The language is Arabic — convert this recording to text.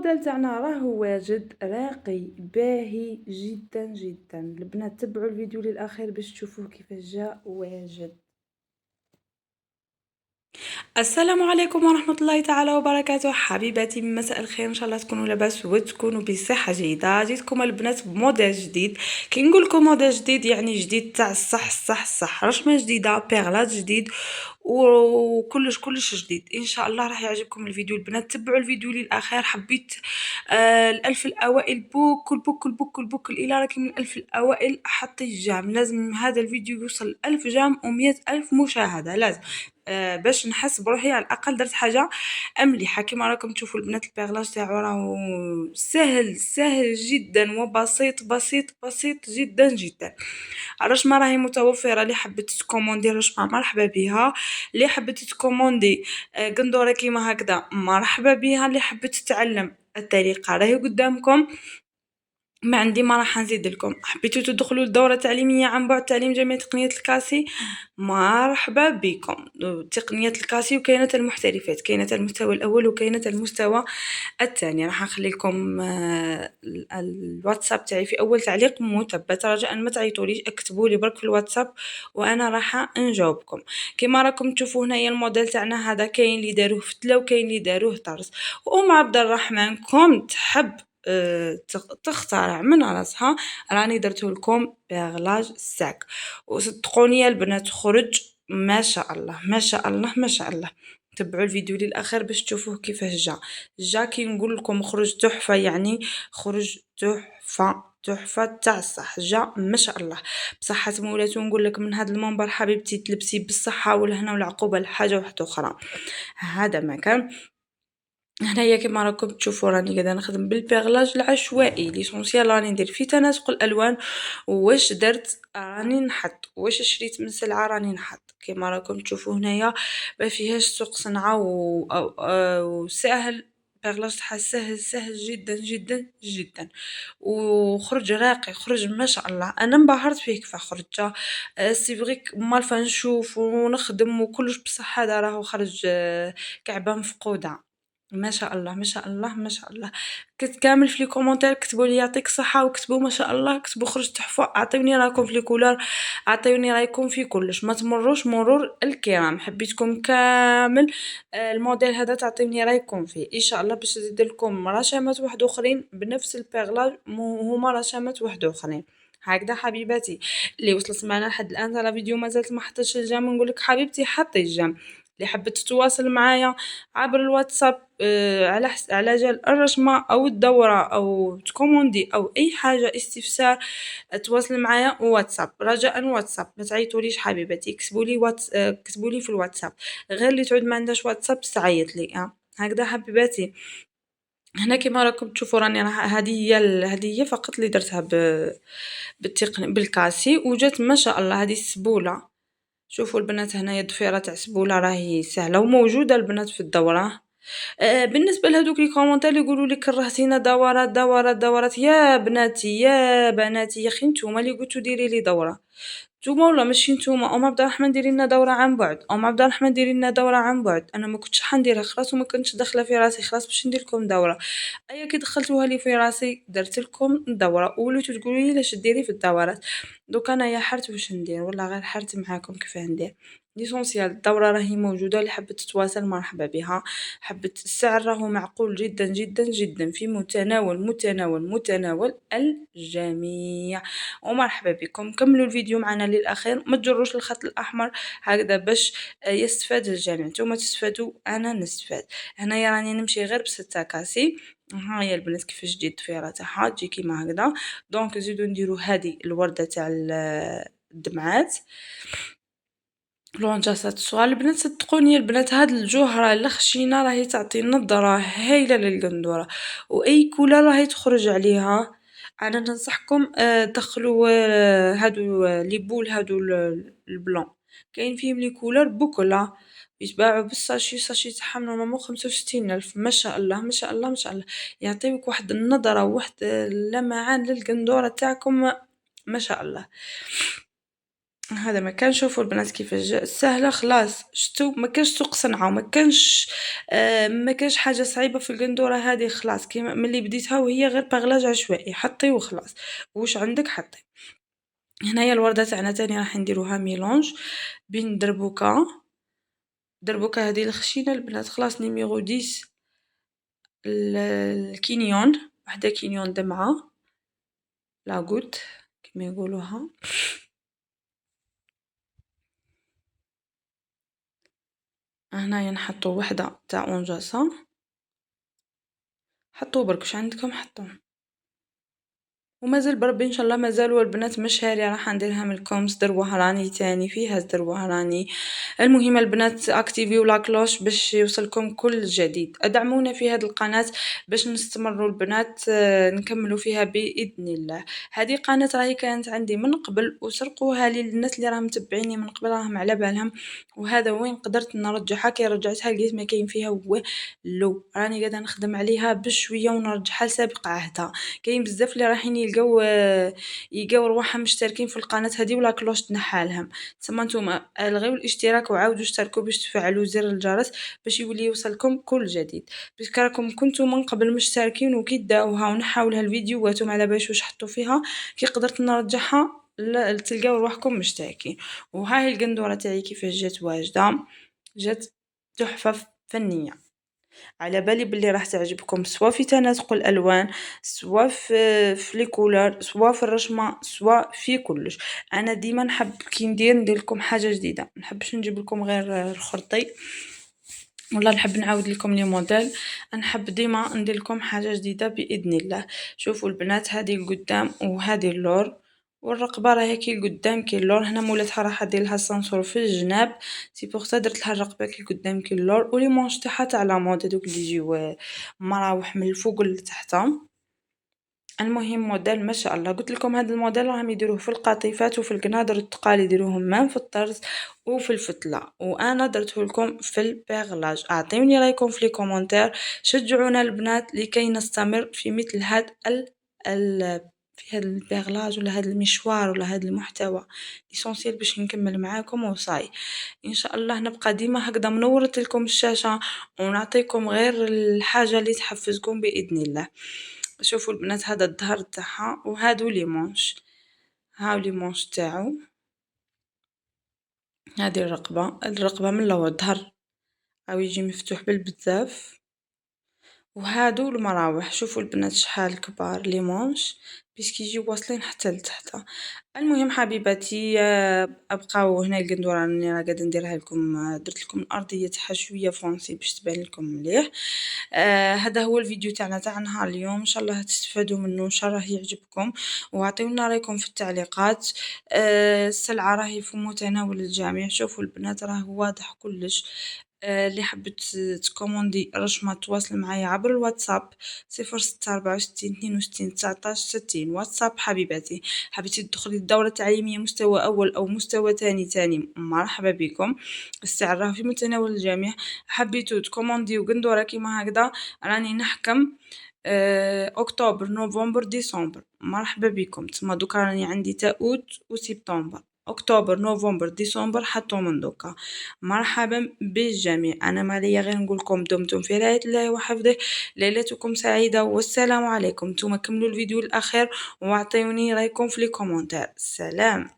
الموديل تاعنا راهو واجد راقي باهي جدا جدا. البنات تبعوا الفيديو للاخير باش تشوفوه كيفاش جا واجد. السلام عليكم ورحمة الله تعالى وبركاته. حبيباتي مساء الخير، ان شاء الله تكونوا لاباس وتكونوا بصحة جيدة. جيتكم البنات بموديل جديد. كي نقول لكم موديل جديد يعني جديد تاع الصح رشمة جديدة، بيغلات جديد وكلش جديد. ان شاء الله راح يعجبكم الفيديو البنات، تبعوا الفيديو للاخير. حبيت الالف الاوائل بوكل الى راكي من الالف الاوائل حطي جام. لازم هذا الفيديو يوصل 1000 جام و100 الف مشاهدة، لازم باش نحس بروحي على الاقل درت حاجه مليحه. كيما راكم تشوفوا البنات البيغلاج تاعو راهو سهل جدا وبسيط جدا. علاش ما راهي متوفره؟ اللي حبت تكوموندي رشمه مرحبا بها، اللي حبت تكوموندي قندوره كيما هكذا مرحبا بها، اللي حبت تتعلم الطريقه راهي قدامكم. ما عندي ما راح نزيد لكم. حبيتوا تدخلوا الدورة تعليمية عن بعد تعليم جميع تقنية الكاسي، مرحبا بكم. تقنية الكاسي وكاينة المحترفات، كاينة المستوى الأول وكاينة المستوى الثاني. راح نخلي لكم الواتساب تاعي في أول تعليق مثبت، رجاء ما تعيطوليش، اكتبوا لي برك في الواتساب وأنا راح نجاوبكم. كما راكم تشوفوا هنايا الموديل تاعنا هذا، كاين اللي داروه فتلة وكاين اللي داروه طرز. وأم عبد الرحمن كوم تحب تخترع من راسها، راني درته لكم بيغلاج ساك. وصدقوني يا البنات خرج ما شاء الله ما شاء الله ما شاء الله. تبعوا الفيديو للاخر باش تشوفوه كيفاش جا كي نقول لكم خرج تحفه، يعني خرج تحفه تاع الصح، جا ما شاء الله بصحة مولاتو. نقول لك من هذا المنبر حبيبتي تلبسي بالصحه والهنا والعقوبه لحاجه واحده اخرى. هذا ما كان. هنايا كيما راكم تشوفوا راني قاعده نخدم بالبيغلاج العشوائي، ليسونسيال راني ندير في تناسق الالوان. واش درت؟ راني نحط. واش شريت من سلعه؟ راني نحط. كيما راكم تشوفوا هنايا ما فيهاش سوق صنعه وسهل. بيغلاج تاعها سهل جدا وخرج راقي، خرج ما شاء الله. انا انبهرت فيه كيف خرج. سي فريك مالفا نشوف ونخدم وكلش، بصح هذا راهو خرج كعبه مفقوده. ما شاء الله ما شاء الله ما شاء الله. كنت كامل في لي كومونتير كتبوا لي يعطيك الصحه، وكتبوا ما شاء الله، كتبوا خرج تحفه. اعطيوني رايكم في لي كولور، اعطيوني رايكم في كلش، ما تمروش مرور الكرام. حبيتكم كامل الموديل هذا تعطيوني رايكم فيه ان شاء الله، باش نزيد لكم رشامات واحد اخرين بنفس البيغلاج، هما رشامات واحد اخرين. هكذا حبيباتي اللي وصلت معنا لحد الان ترى الفيديو مازالت ما حطيتش الجام، نقول لك حبيبتي حطي الجام. اللي حبت تتواصل معايا عبر الواتساب على جال الرشمة او الدورة او تكوموندي او اي حاجة استفسار، تواصل معايا واتساب، رجاء واتساب. ما تعيطوليش حبيبتي، كتبوا لي كتبوا لي في الواتساب. غير اللي تعود ما عندهاش واتساب تعيط لي هكذا حبيباتي. هنا كيما راكم تشوفوا راني هذه هي فقط اللي درتها بالكاسي وجات ما شاء الله. هذه السبوله، شوفوا البنات هنايا الضفيره تاع سبوله راهي سهله وموجوده البنات في الدوره. بالنسبه لهذوك لي كومونتير اللي يقولوا لي كرهتينا دورات، يا بناتي يا اخي نتوما اللي قلتوا ديري لي دوره. نتوما ولا ماشي نتوما؟ ام عبد الرحمن ديري لنا دوره عن بعد، ام عبد الرحمن ديري لنا دوره عن بعد. انا ما كنتش حنديرها خلاص وما كنتش داخله في راسي خلاص باش ندير لكم دوره. ايا كي دخلتوها لي في راسي درت لكم دوره، وليتو تقولوا لي لاش ديري في الدورات. دوك انا يا حرت واش ندير، ولا غير حرت معاكم كيف ندير. ليسونسيال الدوره راهي موجوده، اللي حبت تتواصل مرحبا بها. حبت السعر راهو معقول جدا في متناول الجميع. ومرحبا بكم، كملوا الفيديو معنا للاخير، ما تجروش الخط الاحمر هكذا باش يستفاد الجميع. نتوما تستفادوا انا نستفاد. هنايا راني نمشي غير بستة كاسي. ها هي البنات كيفاش تجي الضفيره تاعها، تجي كيما هكذا. دونك نزيدو نديرو هذه الورده تاع الدمعات لونجاسات الصغار. البنات صدقوني البنات هاد الجوهره الخشينه راهي تعطي نظره هايله للقندوره، واي كولر راهي تخرج عليها. انا ننصحكم دخلوا هادو لي بول هادو البلون، كاين فيهم لي كولر بوكلا يتباعوا بالساشي تاعهم نورمالمون 65 الف. ما شاء الله ما شاء الله ما شاء الله، يعطيوك واحد النظره وواحد اللمعان للقندوره تاعكم ما شاء الله. هذا مكان. شوفوا البنات كيفاش سهلة خلاص، شتو ما كانش سوق صنعاء وما كانش ما كانش حاجة صعيبة في القندورة هذه، خلاص كيما ملي بديتها وهي غير باغلاج عشوائي، حطي وخلاص، واش عندك حطي. هنايا الوردة تاعنا تاني راح نديروها ميلونج بين دربوكة، دربوكة هذه الخشينة البنات خلاص نيميرو 10، الكينيون، وحدة كينيون دمعة لاغوت كما يقولوها. هنايا نحطو وحدة تاع اونجاسة، حطو برك واش عندكم حطو. ومازال بربي ان شاء الله مازالوا البنات مشاريع راح نديرها لكم، صدر وهراني تاني فيها صدر وهراني. المهم البنات اكتيفيو لا كلوش باش يوصلكم كل جديد، ادعمونا في هذه القناه باش نستمروا البنات نكملوا فيها باذن الله. هذه قناه راهي كانت عندي من قبل وسرقوها لي الناس اللي راهم متبعيني من قبل راهم على بالهم، وهذا وين قدرت نرجعها. كي رجعتها لقيت ما كاين فيها والو، راني قاعده نخدم عليها بشويه ونرجعها لسابق عهدها. كاين بزاف اللي رايحين يلقاو رواحهم مشتركين في القناه هذه ولا كلوش تنحالهم. تسمى نتوما الغيو الاشتراك وعاودوا اشتركوا باش تفعلوا زر الجرس باش يولي يوصلكم كل جديد. باش راكم كنتوا من قبل مشتركين وكي داوها ونحاولها الفيديوهات وما على باليش واش حطوا فيها، كي قدرت نرجعها تلقاو رواحكم مشتركين. وهاي القندوره تاعي كيفاش جات واجده، جات تحفه فنيه. على بالي بلي راح تعجبكم سوا في تناسق الالوان، سوا في لي كولور، سوا في الرشمه، سوا في كلش. انا ديما نحب كي ندير لكم حاجه جديده، نحبش نجيب لكم غير الخرطي ولا نحب نعاود لكم لي موديل، نحب ديما ندير لكم حاجه جديده باذن الله. شوفوا البنات هذه القدام وهذه اللور، والرقبه راهي كي القدام كي اللور. هنا مولاتها راح ندير لها السنسور في الجناب، سي بوغ سا درت لها الرقبه كي القدام كي اللور. ولي مونش تاعها تاع لا مود هذوك اللي يجيو مراوح من الفوق لتحت. المهم موديل ما شاء الله. قلت لكم هذا الموديل راهم يديروه في القطيفات وفي القنادر الثقال، يديروهم مام في الطرز وفي الفتله، وانا درته لكم في البيغلاج. اعطيوني رايكم في لي كومونتير، شجعونا البنات لكي نستمر في مثل هذا ال في هذا البيغلاج ولا هذا المشوار ولا هذا المحتوى ليسونسيال باش نكمل معاكم وصاي. ان شاء الله نبقى ديما هكذا منورت لكم الشاشه ونعطيكم غير الحاجه اللي تحفزكم باذن الله. شوفوا البنات هذا الظهر تاعها وهادو لي مونش، هاو لي مونش تاعو. هذه الرقبه من لور الظهر او يجي مفتوح بالبزاف، وهادو المراوح. شوفوا البنات شحال كبار لي مونش باش كيجيو واصلين حتى لتحت. المهم حبيباتي ابقاو هنا القندوره راني قاعده نديرها لكم، درت لكم الارضيه تاعها شويه فونسي باش تبان لكم مليح. هذا هو الفيديو تاعنا تاع نهار اليوم، ان شاء الله تستفادوا منه، ان شاء الله يعجبكم، واعطيونا رايكم في التعليقات. السلعه راهي في متناول الجميع. شوفوا البنات راه واضح كلش. اللي حبت تكوموندي رشمه تواصل معايا عبر الواتساب 0664626960 واتساب حبيباتي. حبيتي تدخلي الدوره التعليميه مستوى اول او مستوى تاني مرحبا بكم، السعر راه في متناول الجميع. حبيتو تكومونديو قندوره كيما هكذا راني نحكم اكتوبر نوفمبر ديسمبر مرحبا بكم. تما دوكا راني عندي تا اوت وسبتمبر، اكتوبر نوفمبر ديسمبر حطوا من دوكا. مرحبا بالجميع. انا ما ليا غير نقول لكم دمتم في رعايه الله وحفظه، ليلتكم سعيده والسلام عليكم. نتوما كملوا الفيديو الاخير واعطيوني رايكم في لي كومونتير. سلام.